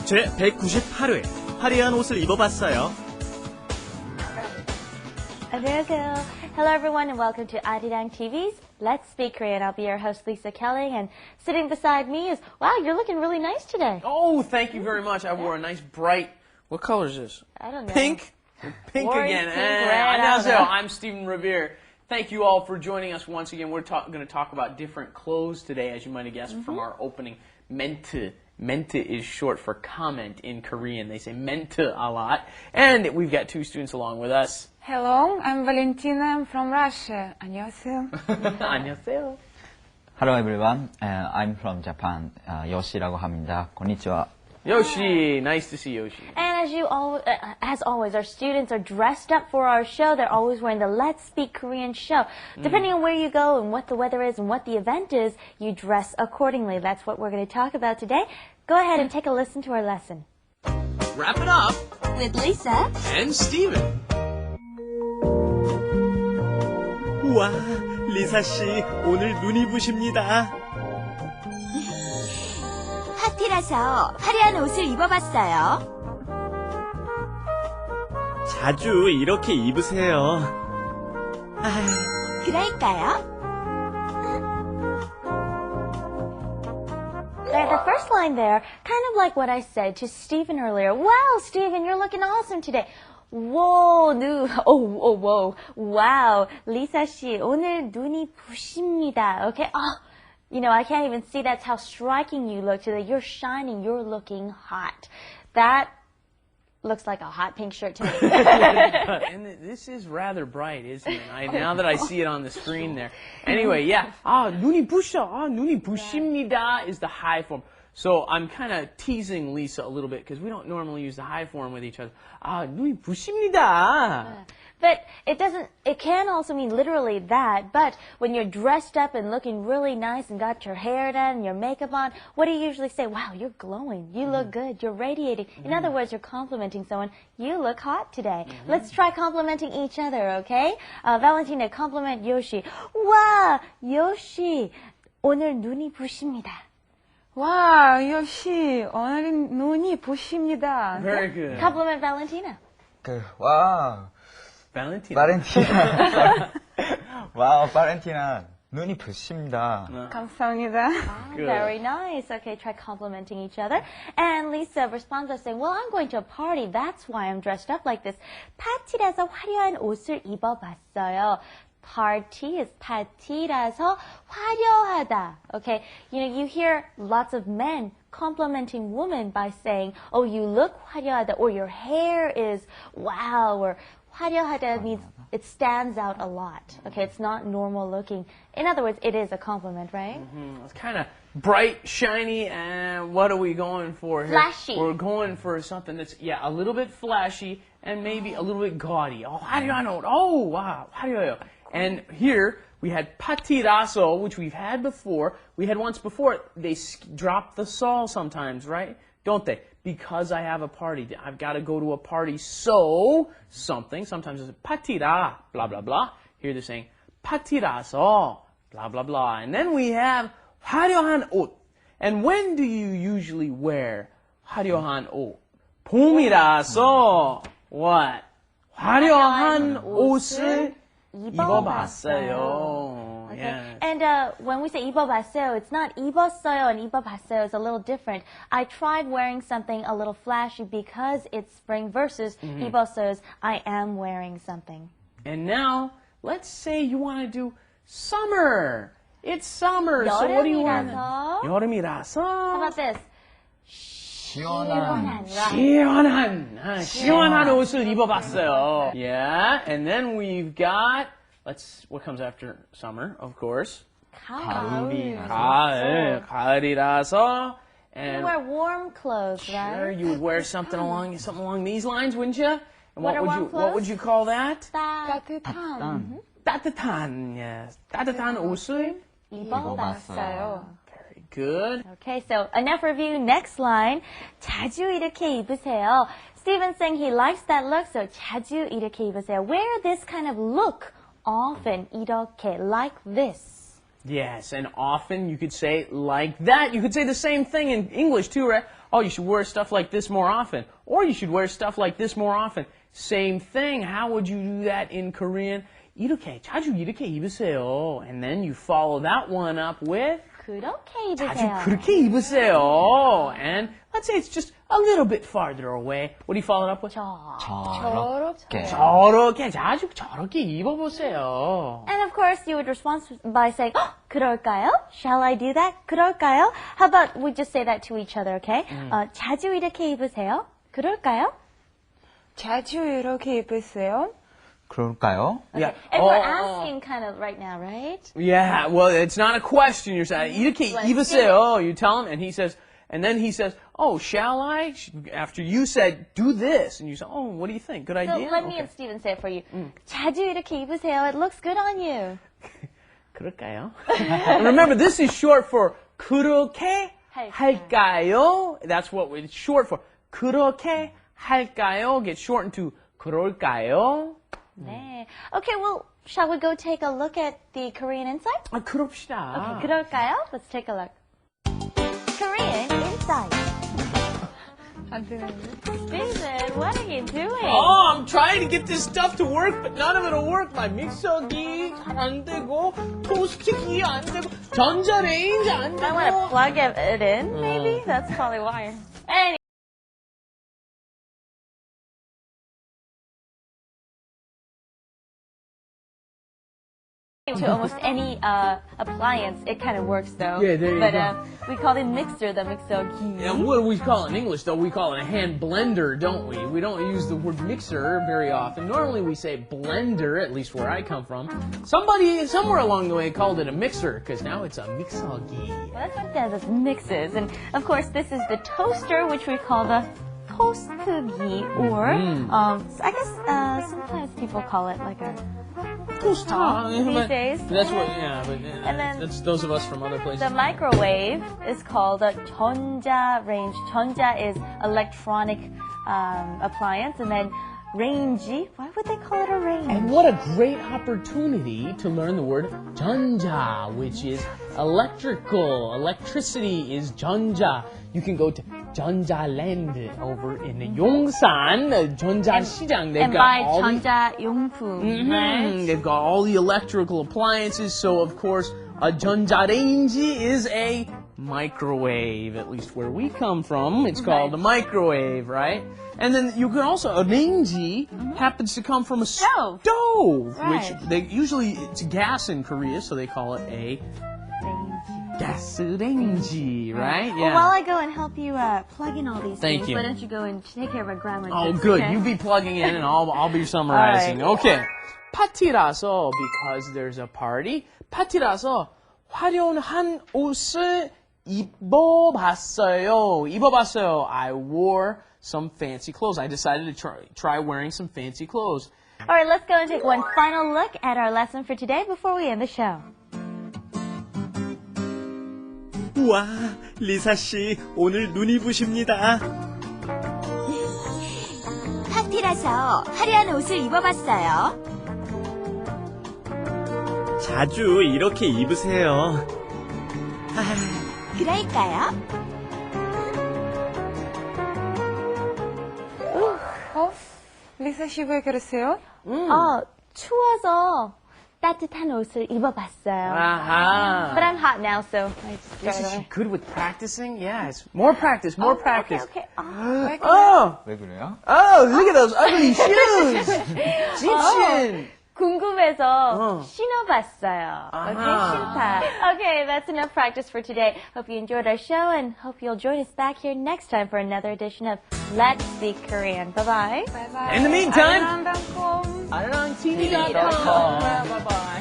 제 198회 화려한 옷을 입어봤어요. 안녕하세요. Hello everyone and welcome to Arirang TV's Let's Speak Korean. I'll be your host Lisa Kelley, and sitting beside me is, wow, you're looking really nice today. Oh, thank you very much. I wore a nice bright, what color is this? I don't know. Pink? Pink Orange, again. pink, red, 안녕하세요. I don't know. I'm Stephen Revere. Thank you all for joining us once again. We're going to talk about different clothes today, as you might have guessed from our opening. 멘트. 멘트 is short for comment in Korean. They say 멘트 a lot. And we've got two students along with us. Hello, I'm Valentina. I'm from Russia. 안녕하세요. 안녕하세요. Hello everyone, I'm from Japan. Yoshi라고 합니다. konnichiwa. Yoshi, nice to see Yoshi. And as always, our students are dressed up for our show. They're always wearing the Let's Speak Korean show. Depending on where you go and what the weather is and what the event is, you dress accordingly. That's what we're going to talk about today. Go ahead and take a listen to our lesson. Wrap it up With Lisa and Steven. 우와, 리사 씨 오늘 눈이 부십니다. 파티라서 화려한 옷을 입어봤어요. 자주 이렇게 입으세요. 그럴까요? The first line there, kind of like what I said to Stephen earlier. Wow, Stephen, you're looking awesome today. Whoa, whoa. Wow, Lisa 씨, 오늘 눈이 부십니다. Okay? Oh, you know, I can't even see that's how striking you look today. You're shining, you're looking hot. That looks like a hot pink shirt to me. And this is rather bright, isn't it? Now that I see it on the screen there. Anyway, yeah. 눈이 부셔. 눈이 부십니다 is the high form. So I'm kind of teasing Lisa a little bit because we don't normally use the high form with each other. 눈이 부십니다. But it can also mean literally that, but when you're dressed up and looking really nice and got your hair done and your makeup on, what do you usually say? Wow, you're glowing. You look good. You're radiating. In other words, you're complimenting someone. You look hot today. Let's try complimenting each other, okay? Valentina, compliment Yoshi. Wow, Yoshi, 오늘 눈이 부십니다. 와, 요시, 오늘 눈이 부십니다. Very good. Compliment Valentina. 와우. Valentina. 바렌티나. 와우, 바렌티나. 눈이 부십니다. 감사합니다. Good. Very nice. Okay, try complimenting each other. And Lisa responds by saying, well, I'm going to a party. That's why I'm dressed up like this. 파티라서 화려한 옷을 입어봤어요. Party is 파티라서 화려하다. Okay, you know, you hear lots of men complimenting women by saying, oh, you look 화려하다, or your hair is wow, or 화려하다 means it stands out a lot. Okay, it's not normal looking. In other words, it is a compliment, right? It's kind of bright, shiny, and what are we going for here? Flashy. We're going for something that's, a little bit flashy and maybe a little bit gaudy. Oh, 화려한 옷. Oh, wow, 화려해요. And here we had 파티라서, which we've had before. We had once before. They drop the sol sometimes, right? Don't they? Because I have a party. I've got to go to a party. So, something. Sometimes it's 파티라, blah, blah, blah. Here they're saying 파티라서, blah, blah, blah. And then we have 화려한 옷. And when do you usually wear 화려한 옷? 봄이라서, what? 화려한 옷을 입어봤어요. Okay. Yeah. And when we say 입어봤어요, it's not 입었어요 and 입어봤어요 is a little different. I tried wearing something a little flashy because it's spring versus 입었어요 is I am wearing something. And now, let's say you want to do summer. It's summer. So what do you want? 여름이라서. How about this? 시원한. 시원한 옷을 입어봤어요. Yeah, and then we've got, what comes after summer, of course? 가을이라서. You wear warm clothes, right? Sure, you would wear something along these lines, wouldn't you? And What are warm what would clothes? you call that? 따뜻한. 따뜻한, yes. 따뜻한 옷을 입어봤어요. Very good. Okay, so enough review. Next line. 자주 이렇게 입으세요. Steven's saying he likes that look, so 자주 이렇게 입으세요. Wear this kind of look often, 이렇게, like this. Yes, and often you could say like that. You could say the same thing in English too, right? oh, you should wear stuff like this more often. Or you should wear stuff like this more often. Same thing. How would you do that in Korean? 자주 이렇게 입으세요. And then you follow that one up with 그렇게 자주 입으세요. 그렇게 입으세요. And let's say it's just a little bit farther away. What do you follow it up with? 저렇게. 저렇게 자주 저렇게 입어보세요. And of course, you would respond by saying, 그럴까요? Shall I do that? 그럴까요? How about we just say that to each other, okay? 자주 이렇게 입으세요? 그럴까요? 자주 이렇게 입으세요? 그럴까요? Yeah. And we're asking kind of right now, right? Yeah, well, it's not a question. You're saying, 이렇게 입으세요. You tell him, and then he says, oh, shall I? After you said, do this. And you say, oh, what do you think? Good So idea? let me and Steven say it for you. 자주 이렇게 입으세요. It looks good on you. 그럴까요? Remember, this is short for 그렇게 할까요? That's what it's short for. 그렇게 할까요? Gets shortened to 그럴까요? 네. Okay, well, shall we go take a look at the Korean Insight? 그럽시다. Okay, 그럴까요? Let's take a look. Korean Insight. 안 되는데. Steven, what are you doing? Oh, I'm trying to get this stuff to work, but none of it'll work. My 믹서기 잘 안 되고, 토스트기 안 되고, 전자레인지 안 I want to 되고. plug it in, maybe? That's probably why. Anyway. To almost any appliance, it kind of works though. Yeah, there you go. We call it mixer, the mixogi. And what do we call it in English, though? We call it a hand blender, don't we? We don't use the word mixer very often. Normally we say blender, at least where I come from. Somebody, somewhere along the way, called it a mixer, because now it's a mixogi. Well, that's what it does, it's mixes. And of course, this is the toaster, which we call the toastgi, or I guess sometimes people call it like a Toaster. these days. That's what, yeah, but And then that's those of us from other places. The microwave is called a 전자 range. 전자 is electronic appliance, and then range. Why would they call it a range? And what a great opportunity to learn the word 전자, which is electrical. Electricity is 전자. You can go to 전자land over in the Yongsan, the 전자시장. They've and got buy all the 전자용품, right? They've got all the electrical appliances, so of course a 전자레인지 is a microwave, at least where we come from. It's called a microwave, right? And then you can also, a 레인지 happens to come from a Stove. which Right. they usually, it's gas in Korea, so they call it a 가스레인지, right? Well, Yeah. while I go and help you plug in all these Thank things, you. why don't you go and take care of our grammar? Oh, tips, good. okay? You be plugging in, and I'll be summarizing. All Okay. 파티라서, because there's a party. 파티라서 화려한 옷을 입어봤어요. I wore some fancy clothes. I decided to try wearing some fancy clothes. All right, let's go and take one final look at our lesson for today before we end the show. 우와, 리사 씨, 오늘 눈이 부십니다. 파티라서 화려한 옷을 입어봤어요. 자주 이렇게 입으세요. 그럴까요? 리사 씨 왜 그러세요? 추워서 따뜻한 옷을 입어봤어요. Aha. But I'm hot now, so I just throw it Isn't she away. good with practicing? Yes. More practice, more practice. Okay. Oh, 왜 그래요? oh, look at those ugly shoes. 찝신. 궁금해서 신어봤어요. 아하. Okay, 신타. Okay, that's enough practice for today. Hope you enjoyed our show and hope you'll join us back here next time for another edition of Let's Speak Korean. Bye-bye. In the meantime, 안녕, 아랑 TV.com. Bye-bye.